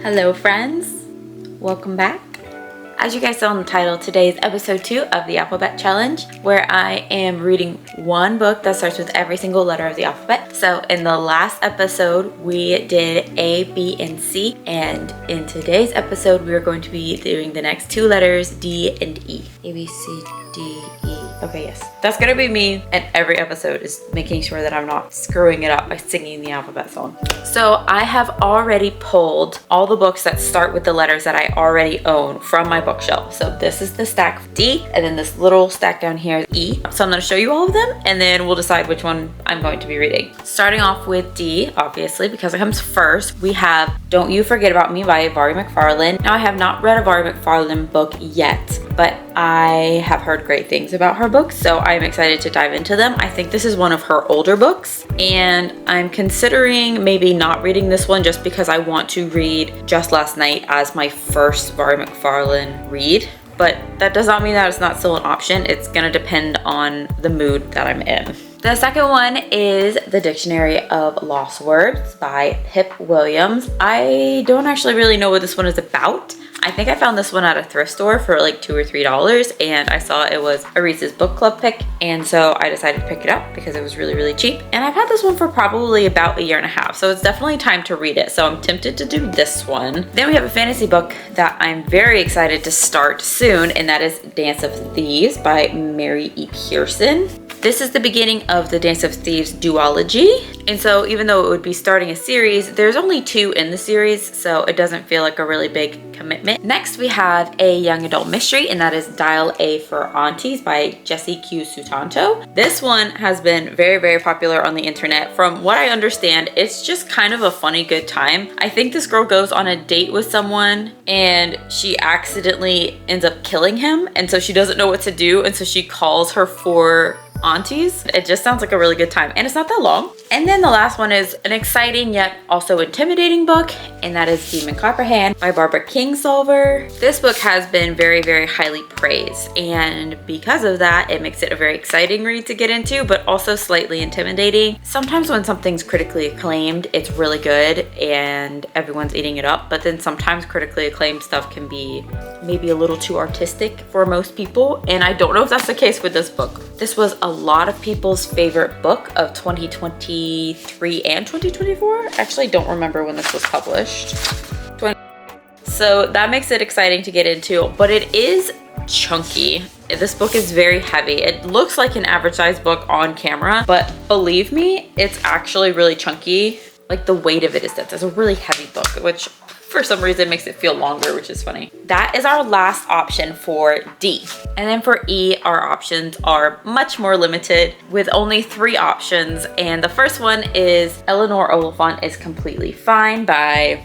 Hello friends, welcome back. As you guys saw in the title, today is episode 2 of the Alphabet Challenge, where I am reading one book that starts with every single letter of the alphabet. So in the last episode, we did A, B, and C, and in today's episode, we are going to be doing the next 2 letters, D and E. A, B, C, D, E. Okay, yes. That's gonna be me, and every episode is making sure that I'm not screwing it up by singing the alphabet song. So I have already pulled all the books that start with the letters that I already own from my bookshelf. So this is the stack of D, and then this little stack down here is E. So I'm gonna show you all of them, and then we'll decide which one I'm going to be reading. Starting off with D, obviously, because it comes first, we have Don't You Forget About Me by Vari McFarlane. Now I have not read a Vari McFarlane book yet, but I have heard great things about her books, so I'm excited to dive into them. I think this is one of her older books, and I'm considering maybe not reading this one just because I want to read Just Last Night as my first Vari McFarlane read. But that does not mean that it's not still an option. It's gonna depend on the mood that I'm in. The second one is The Dictionary of Lost Words by Pip Williams. I don't actually really know what this one is about. I think I found this one at a thrift store for like $2 or $3, and I saw it was a Reese's book club pick, and so I decided to pick it up because it was really, really cheap. And I've had this one for probably about 1.5 years, so it's definitely time to read it. So I'm tempted to do this one. Then we have a fantasy book that I'm very excited to start soon, and that is Dance of Thieves by Mary E. Pearson. This is the beginning of the Dance of Thieves duology, and so even though it would be starting a series, there's only 2 in the series, so it doesn't feel like a really big commitment. Next, we have a young adult mystery, and that is Dial A for Aunties by Jessie Q. Sutanto. This one has been very, very popular on the internet. From what I understand, it's just kind of a funny, good time. I think this girl goes on a date with someone, and she accidentally ends up killing him, and so she doesn't know what to do, and so she calls her 4 aunties. It just sounds like a really good time, and it's not that long. And then the last one is an exciting yet also intimidating book, and that is Demon Copperhand by Barbara Kingsolver. This book has been very, very highly praised, and because of that, it makes it a very exciting read to get into, but also slightly intimidating. Sometimes when something's critically acclaimed, it's really good and everyone's eating it up, but then sometimes critically acclaimed stuff can be maybe a little too artistic for most people, and I don't know if that's the case with this book. This was a lot of people's favorite book of 2023 and 2024. I actually don't remember when this was published. So that makes it exciting to get into, but it is chunky. This book is very heavy. It looks like an average size book on camera, but believe me, it's actually really chunky. Like the weight of it is dense. It's a really heavy book, which for some reason makes it feel longer, which is funny. That is our last option for D. And then for E, our options are much more limited with only 3 options. And the first one is Eleanor Oliphant is Completely Fine by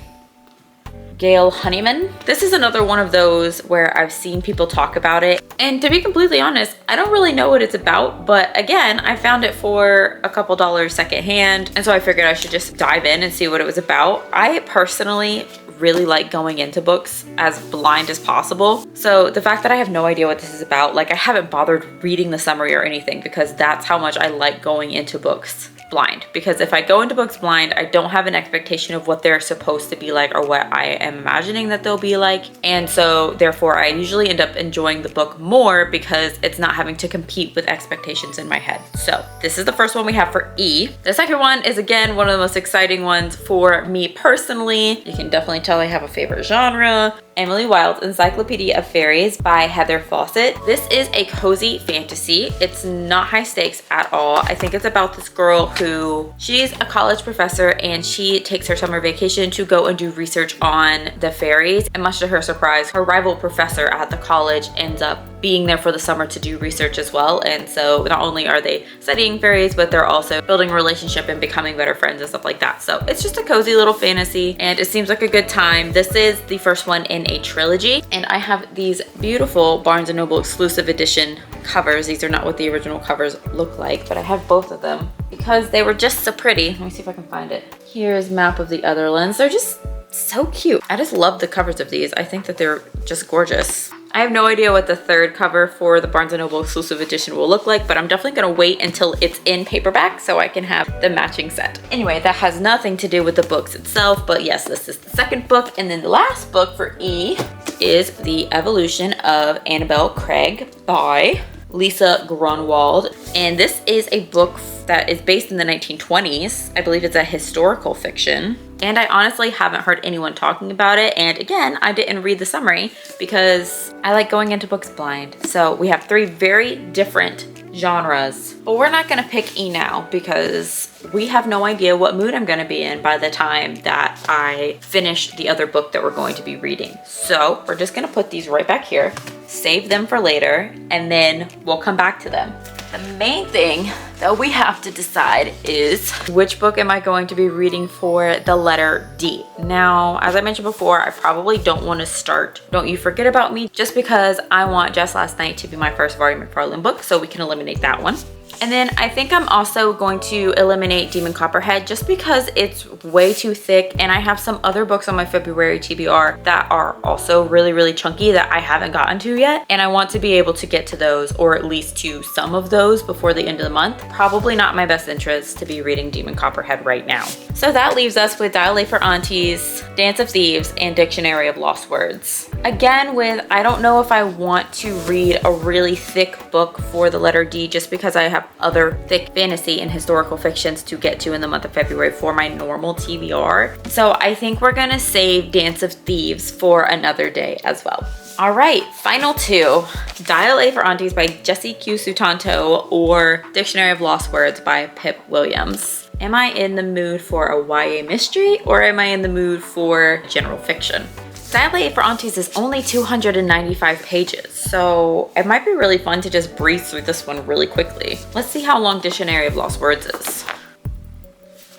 Gail Honeyman. This is another one of those where I've seen people talk about it, and to be completely honest, I don't really know what it's about, but again, I found it for a couple dollars secondhand, and so I figured I should just dive in and see what it was about. I personally really like going into books as blind as possible, so the fact that I have no idea what this is about, like I haven't bothered reading the summary or anything, because that's how much I like going into books blind. Because if I go into books blind, I don't have an expectation of what they're supposed to be like or what I am imagining that they'll be like, and so therefore I usually end up enjoying the book more because it's not having to compete with expectations in my head. So this is the first one we have for E. The second one is again one of the most exciting ones for me personally. You can definitely tell I have a favorite genre. Emily Wilde's Encyclopedia of Fairies by Heather Fawcett. This is a cozy fantasy. It's not high stakes at all. I think it's about this girl who, she's a college professor and she takes her summer vacation to go and do research on the fairies. And much to her surprise, her rival professor at the college ends up being there for the summer to do research as well. And so not only are they studying fairies, but they're also building a relationship and becoming better friends and stuff like that. So it's just a cozy little fantasy and it seems like a good time. This is the first one in a trilogy, and I have these beautiful Barnes & Noble exclusive edition covers. These are not what the original covers look like, but I have both of them because they were just so pretty. Let me see if I can find it. Here's Map of the Otherlands. They're just so cute. I just love the covers of these. I think that they're just gorgeous. I have no idea what the third cover for the Barnes & Noble exclusive edition will look like, but I'm definitely gonna wait until it's in paperback so I can have the matching set. Anyway, that has nothing to do with the books itself, but yes, this is the second book. And then the last book for E is The Evolution of Annabelle Craig by Lisa Grunwald. And this is a book that is based in the 1920s. I believe it's a historical fiction. And I honestly haven't heard anyone talking about it. And again, I didn't read the summary because I like going into books blind. So we have 3 very different genres. But we're not gonna pick E now because we have no idea what mood I'm gonna be in by the time that I finish the other book that we're going to be reading. So we're just gonna put these right back here, save them for later, and then we'll come back to them. The main thing that we have to decide is which book am I going to be reading for the letter D. Now, as I mentioned before, I probably don't want to start Don't You Forget About Me just because I want Just Last Night to be my first Vardy McFarlane book, so we can eliminate that one. And then I think I'm also going to eliminate Demon Copperhead just because it's way too thick, and I have some other books on my February TBR that are also really, really chunky that I haven't gotten to yet. And I want to be able to get to those, or at least to some of those, before the end of the month. Probably not my best interest to be reading Demon Copperhead right now. So that leaves us with Dial A for Aunties, Dance of Thieves, and Dictionary of Lost Words. Again, I don't know if I want to read a really thick book for the letter D just because I have other thick fantasy and historical fictions to get to in the month of February for my normal TBR. So I think we're gonna save Dance of Thieves for another day as well. All right, final 2, Dial A for Aunties by Jessie Q. Sutanto or Dictionary of Lost Words by Pip Williams. Am I in the mood for a YA mystery or am I in the mood for general fiction? Dial A for Aunties is only 295 pages, so it might be really fun to just breeze through this one really quickly. Let's see how long Dictionary of Lost Words is.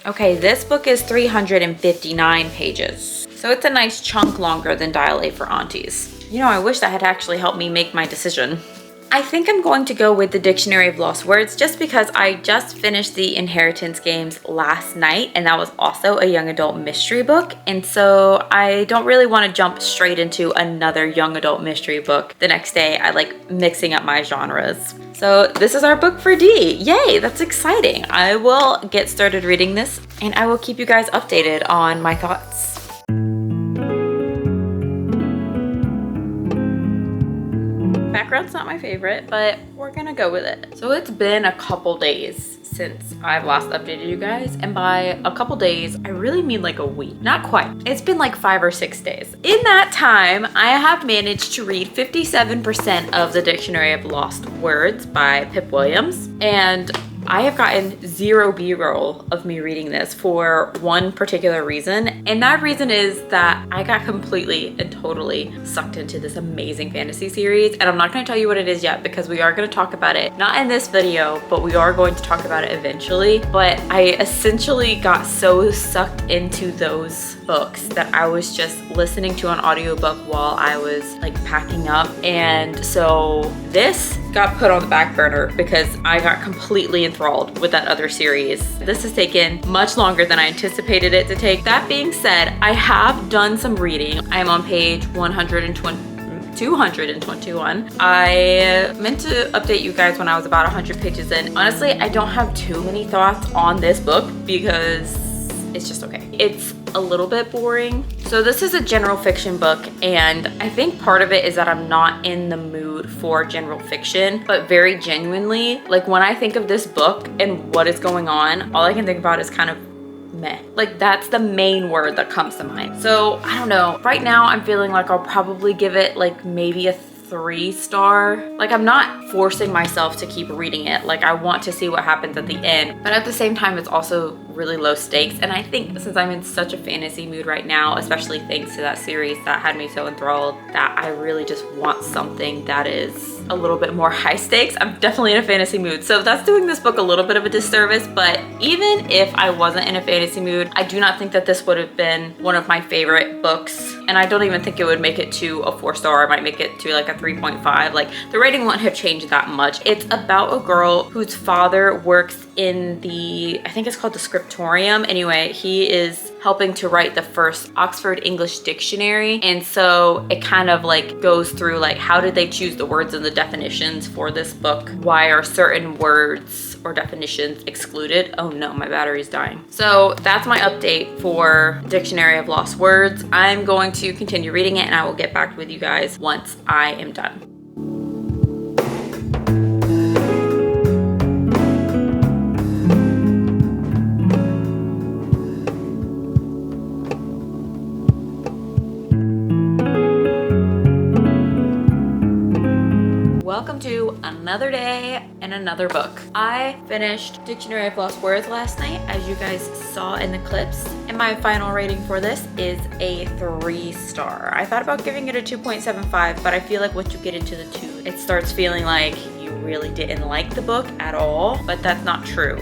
Okay, this book is 359 pages, so it's a nice chunk longer than Dial A for Aunties. You know, I wish that had actually helped me make my decision. I think I'm going to go with the Dictionary of Lost Words just because I just finished the Inheritance Games last night, and that was also a young adult mystery book. And so I don't really want to jump straight into another young adult mystery book the next day. I like mixing up my genres. So this is our book for D. Yay, that's exciting. I will get started reading this and I will keep you guys updated on my thoughts. Background's not my favorite, but we're gonna go with it. So it's been a couple days since I've last updated you guys, and by a couple days, I really mean like a week. Not quite. It's been like 5 or 6 days. In that time, I have managed to read 57% of the Dictionary of Lost Words by Pip Williams, and I have gotten 0 B-roll of me reading this for one particular reason, and that reason is that I got completely and totally sucked into this amazing fantasy series, and I'm not going to tell you what it is yet because we are going to talk about it, not in this video, but we are going to talk about it eventually. But I essentially got so sucked into those books that I was just listening to an audiobook while I was like packing up, and so this got put on the back burner because I got completely enthralled with that other series. This has taken much longer than I anticipated it to take. That being said, I have done some reading. I'm on page 221. I meant to update you guys when I was about 100 pages in. Honestly, I don't have too many thoughts on this book because it's just okay. It's a little bit boring. So this is a general fiction book, and I think part of it is that I'm not in the mood for general fiction, but very genuinely, like when I think of this book and what is going on, all I can think about is kind of meh. Like that's the main word that comes to mind. So I don't know. Right now I'm feeling like I'll probably give it like maybe a 3-star. Like I'm not forcing myself to keep reading it. Like I want to see what happens at the end, but at the same time it's also really low stakes. And I think since I'm in such a fantasy mood right now, especially thanks to that series that had me so enthralled, that I really just want something that is a little bit more high stakes. I'm definitely in a fantasy mood, so that's doing this book a little bit of a disservice. But even if I wasn't in a fantasy mood, I do not think that this would have been one of my favorite books, and I don't even think it would make it to a 4-star. I might make it to like a 3.5. Like the rating wouldn't have changed that much. It's about a girl whose father works in I think it's called the scriptorium. Anyway, he is helping to write the first Oxford English Dictionary. And so it kind of like goes through like, how did they choose the words and the definitions for this book? Why are certain words or definitions excluded? Oh no, my battery's dying. So that's my update for Dictionary of Lost Words. I'm going to continue reading it and I will get back with you guys once I am done. Welcome to another day and another book. I finished Dictionary of Lost Words last night, as you guys saw in the clips, and my final rating for this is a 3-star. I thought about giving it a 2.75, but I feel like once you get into the 2, it starts feeling like you really didn't like the book at all, but that's not true.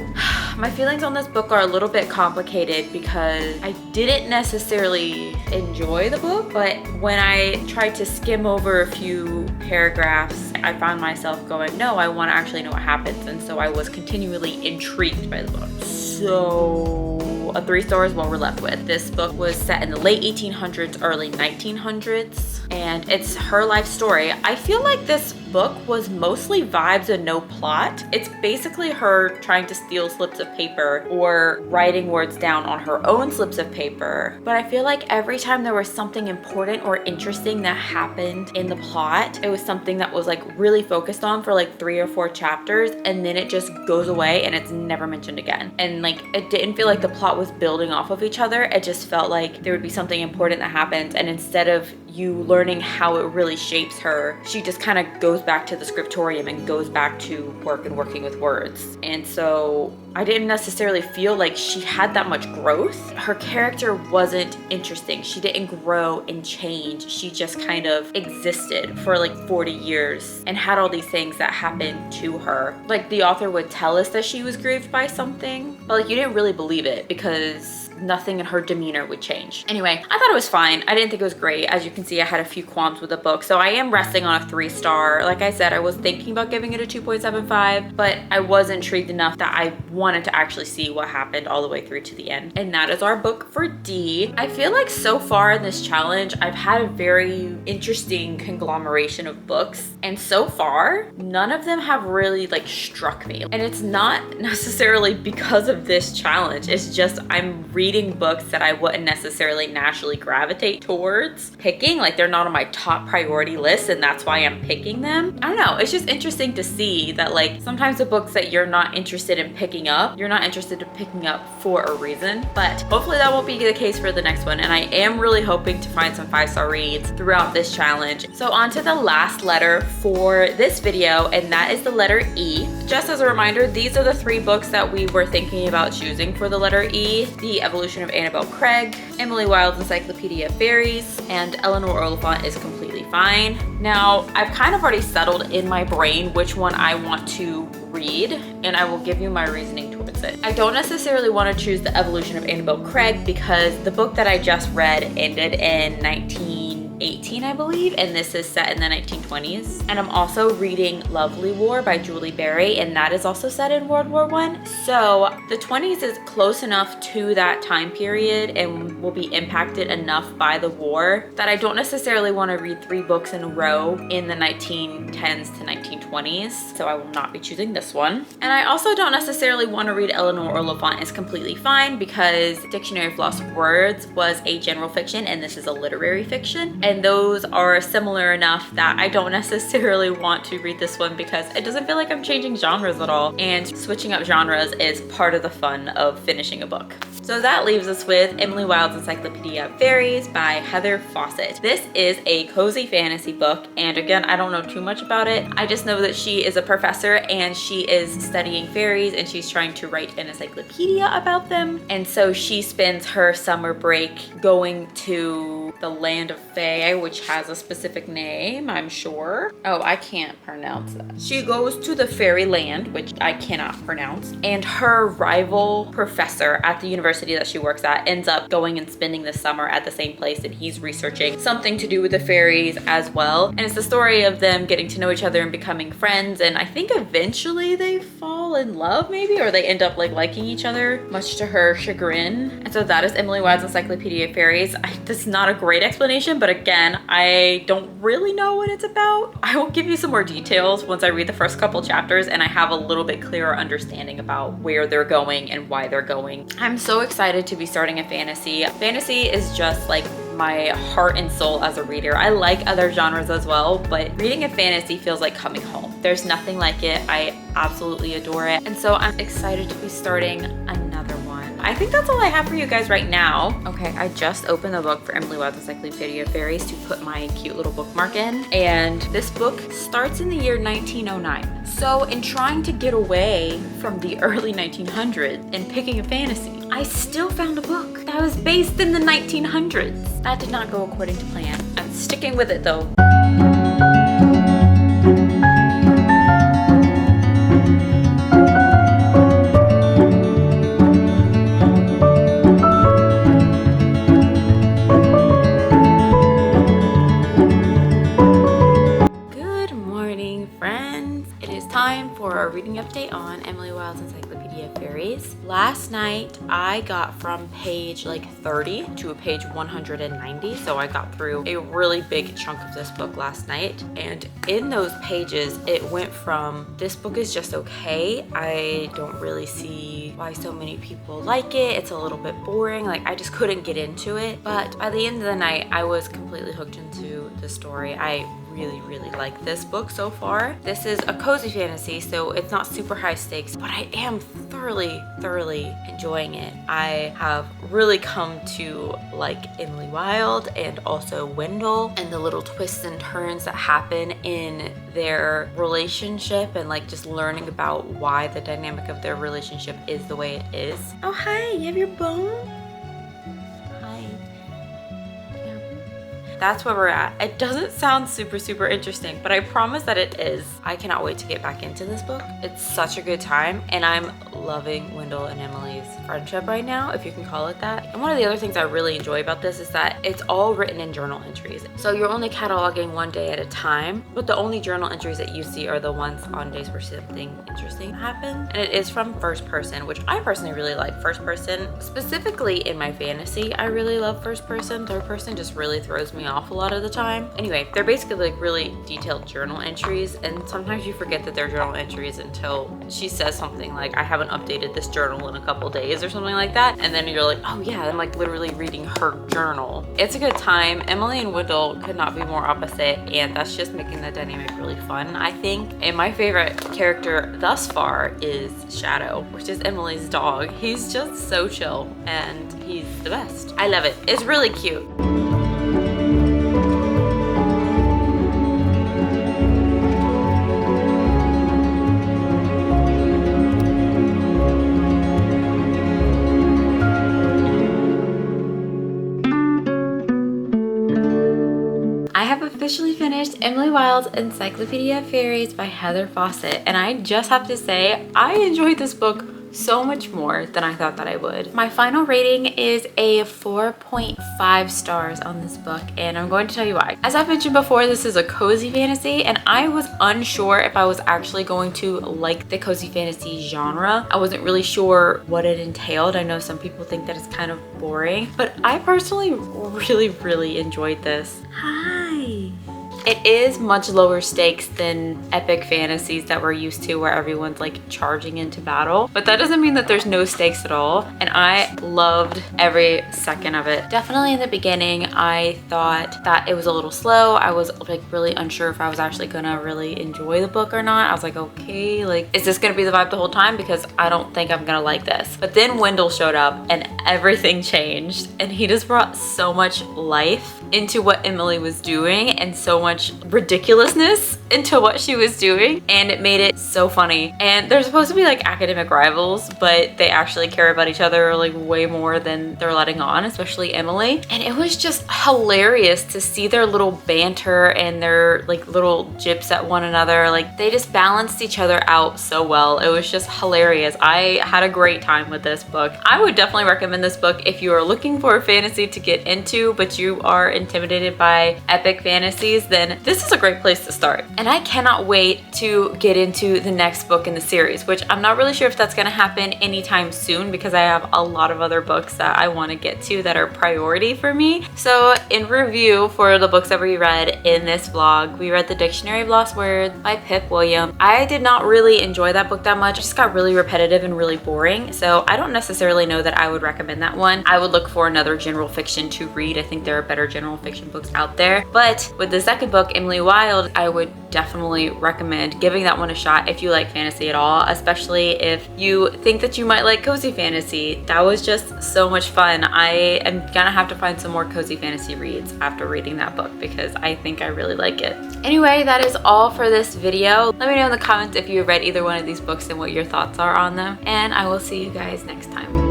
My feelings on this book are a little bit complicated because I didn't necessarily enjoy the book, but when I tried to skim over a few paragraphs, I found myself going, no, I want to actually know what happens. And so I was continually intrigued by the book. So a 3-star is what we're left with. This book was set in the late 1800s, early 1900s, and it's her life story. I feel like this book was mostly vibes and no plot. It's basically her trying to steal slips of paper or writing words down on her own slips of paper. But I feel like every time there was something important or interesting that happened in the plot, it was something that was like really focused on for like 3 or 4 chapters, and then it just goes away and it's never mentioned again. And like, it didn't feel like the plot was building off of each other. It just felt like there would be something important that happened, and instead of you learning how it really shapes her, she just kind of goes back to the scriptorium and goes back to work and working with words. And so I didn't necessarily feel like she had that much growth. Her character wasn't interesting. She didn't grow and change. She just kind of existed for like 40 years and had all these things that happened to her. Like, the author would tell us that she was grieved by something, but like, you didn't really believe it because nothing in her demeanor would change. Anyway, I thought it was fine. I didn't think it was great. As you can see, I had a few qualms with the book, so I am resting on a 3-star. Like I said, I was thinking about giving it a 2.75, but I was intrigued enough that I wanted to actually see what happened all the way through to the end. And that is our book for D. I feel like so far in this challenge, I've had a very interesting conglomeration of books, and so far, none of them have really like struck me. And it's not necessarily because of this challenge. It's just I'm reading books that I wouldn't necessarily naturally gravitate towards picking. Like, they're not on my top priority list, and that's why I'm picking them. I don't know, it's just interesting to see that like sometimes the books that you're not interested in picking up, you're not interested in picking up for a reason. But hopefully that won't be the case for the next one, and I am really hoping to find some 5-star reads throughout this challenge. So on to the last letter for this video, and that is the letter E. Just as a reminder, these are the 3 books that we were thinking about choosing for the letter E: The Evolution of Annabel Craig, Emily Wilde's Encyclopedia of Fairies, and Eleanor Oliphant is Completely Fine. Now, I've kind of already settled in my brain which one I want to read, and I will give you my reasoning towards it. I don't necessarily want to choose The Evolution of Annabel Craig because the book that I just read ended in 1918, I believe, and this is set in the 1920s. And I'm also reading Lovely War by Julie Berry, and that is also set in World War I. So the 20s is close enough to that time period and will be impacted enough by the war that I don't necessarily want to read 3 books in a row in the 1910s to 1920s. So I will not be choosing this one. And I also don't necessarily want to read Eleanor Oliphant is Completely Fine because Dictionary of Lost Words was a general fiction and this is a literary fiction. And those are similar enough that I don't necessarily want to read this one because it doesn't feel like I'm changing genres at all. And switching up genres is part of the fun of finishing a book. So that leaves us with Emily Wilde's Encyclopedia of Fairies by Heather Fawcett. This is a cozy fantasy book, and again, I don't know too much about it. I just know that she is a professor and she is studying fairies and she's trying to write an encyclopedia about them. And so she spends her summer break going to the land of fae K, which has a specific name, I'm sure. Oh, I can't pronounce that. She goes to the fairyland, which I cannot pronounce, and her rival professor at the university that she works at ends up going and spending the summer at the same place, and he's researching something to do with the fairies as well. And it's the story of them getting to know each other and becoming friends, and I think eventually they fall in love maybe, or they end up like liking each other, much to her chagrin. And so that is Emily Wilde's Encyclopedia of Fairies. That's not a great explanation, but again, I don't really know what it's about. I will give you some more details once I read the first couple chapters and I have a little bit clearer understanding about where they're going and why they're going. I'm so excited to be starting a fantasy. Fantasy is just like my heart and soul as a reader. I like other genres as well, but reading a fantasy feels like coming home. There's nothing like it. I absolutely adore it. And so I'm excited to be starting another one. I think that's all I have for you guys right now. Okay, I just opened the book for Emily Wilde's Encyclopedia of Fairies to put my cute little bookmark in. And this book starts in the year 1909. So in trying to get away from the early 1900s and picking a fantasy, I still found a book that was based in the 1900s. That did not go according to plan. I'm sticking with it though. For a reading update on Emily Wilde's Encyclopedia of Fairies. Last night I got from page like 30 to page 190, so I got through a really big chunk of this book last night. And in those pages it went from this book is just okay, I don't really see why so many people like it, it's a little bit boring, like I just couldn't get into it. But by the end of the night I was completely hooked into the story. I really like this book so far. This is a cozy fantasy, so it's not super high stakes, but I am thoroughly enjoying it. I have really come to like Emily Wilde and also Wendell, and the little twists and turns that happen in their relationship, and like just learning about why the dynamic of their relationship is the way it is. Oh hi, you have your bone? That's where we're at. It doesn't sound super interesting, but I promise that it is. I cannot wait to get back into this book. It's such a good time, and I'm loving Wendell and Emily's friendship right now, if you can call it that. And one of the other things I really enjoy about this is that it's all written in journal entries. So you're only cataloging one day at a time, but the only journal entries that you see are the ones on days where something interesting happened. And it is from first person, which I personally really like first person. Specifically in my fantasy, I really love first person. Third person just really throws me off a lot of the time. Anyway, they're basically like really detailed journal entries, and sometimes you forget that they're journal entries until she says something like, I haven't updated this journal in a couple days or something like that, and then you're like, oh yeah, I'm like literally reading her journal. It's a good time. Emily and Wendell could not be more opposite, and that's just making the dynamic really fun, I think. And my favorite character thus far is Shadow, which is Emily's dog. He's just so chill and he's the best. I love it. It's really cute. I have officially finished Emily Wilde's Encyclopedia of Fairies by Heather Fawcett, and I just have to say I enjoyed this book so much more than I thought that I would. My final rating is a 4.5 stars on this book, and I'm going to tell you why. As I've mentioned before, this is a cozy fantasy, and I was unsure if I was actually going to like the cozy fantasy genre. I wasn't really sure what it entailed. I know some people think that it's kind of boring, but I personally really enjoyed this. Hi. It is much lower stakes than epic fantasies that we're used to, where everyone's like charging into battle, but that doesn't mean that there's no stakes at all, and I loved every second of it. Definitely in the beginning I thought that it was a little slow. I was like really unsure if I was actually gonna really enjoy the book or not. I was like, okay, like is this gonna be the vibe the whole time, because I don't think I'm gonna like this. But then Wendell showed up and everything changed, and he just brought so much life into what Emily was doing and so much much ridiculousness into what she was doing, and it made it so funny. And they're supposed to be like academic rivals, but they actually care about each other like way more than they're letting on, especially Emily. And it was just hilarious to see their little banter and their like little jips at one another. Like they just balanced each other out so well. It was just hilarious. I had a great time with this book. I would definitely recommend this book if you are looking for a fantasy to get into, but you are intimidated by epic fantasies, then this is a great place to start. And I cannot wait to get into the next book in the series, which I'm not really sure if that's gonna happen anytime soon because I have a lot of other books that I want to get to that are priority for me. So in review for the books that we read in this vlog, we read The Dictionary of Lost Words by Pip Williams. I did not really enjoy that book that much. It just got really repetitive and really boring. So I don't necessarily know that I would recommend that one. I would look for another general fiction to read. I think there are better general fiction books out there. But with the second book, Emily Wilde, I would definitely recommend giving that one a shot if you like fantasy at all, especially if you think that you might like cozy fantasy. That was just so much fun. I am gonna have to find some more cozy fantasy reads after reading that book because I think I really like it. Anyway, that is all for this video. Let me know in the comments if you read either one of these books and what your thoughts are on them, and I will see you guys next time.